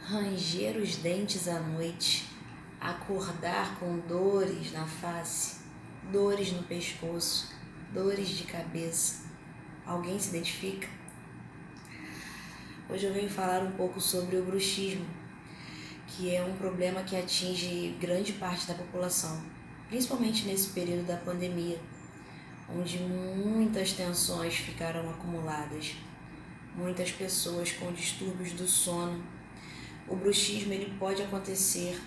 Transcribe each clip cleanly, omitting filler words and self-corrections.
ranger os dentes à noite, acordar com dores na face, dores no pescoço, dores de cabeça. Alguém se identifica? Hoje eu venho falar um pouco sobre o bruxismo, que é um problema que atinge grande parte da população, principalmente nesse período da pandemia, onde muitas tensões ficaram acumuladas, muitas pessoas com distúrbios do sono. O bruxismo ele pode acontecer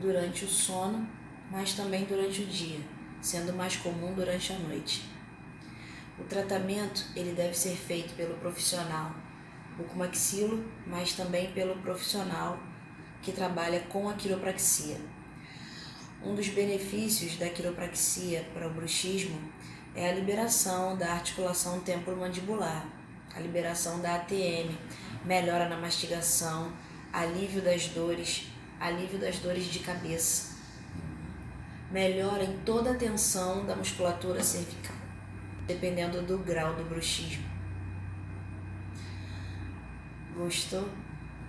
durante o sono, mas também durante o dia, sendo mais comum durante a noite. O tratamento ele deve ser feito pelo profissional bucomaxilo, mas também pelo profissional que trabalha com a quiropraxia. Um dos benefícios da quiropraxia para o bruxismo é a liberação da articulação temporomandibular, a liberação da ATM, melhora na mastigação, alívio das dores de cabeça, melhora em toda a tensão da musculatura cervical, dependendo do grau do bruxismo. Gostou?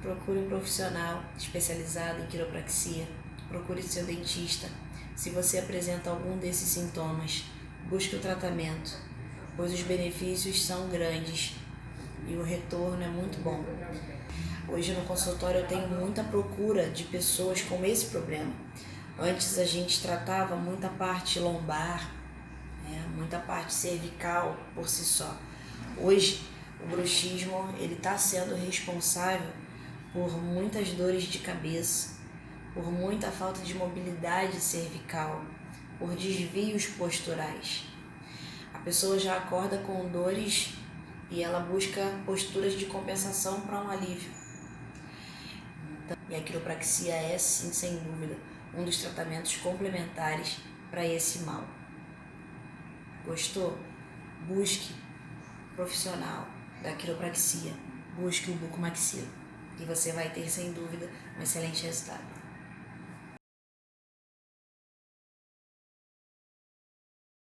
Procure um profissional especializado em quiropraxia, procure seu dentista. Se você apresenta algum desses sintomas, busque o tratamento, pois os benefícios são grandes e o retorno é muito bom. Hoje no consultório eu tenho muita procura de pessoas com esse problema. Antes a gente tratava muita parte lombar, muita parte cervical por si só. Hoje o bruxismo ele está sendo responsável por muitas dores de cabeça, por muita falta de mobilidade cervical, por desvios posturais. A pessoa já acorda com dores e ela busca posturas de compensação para um alívio. E a quiropraxia é, sim, sem dúvida, um dos tratamentos complementares para esse mal. Gostou? Busque profissional da quiropraxia, busque o bucomaxilo e você vai ter, sem dúvida, um excelente resultado.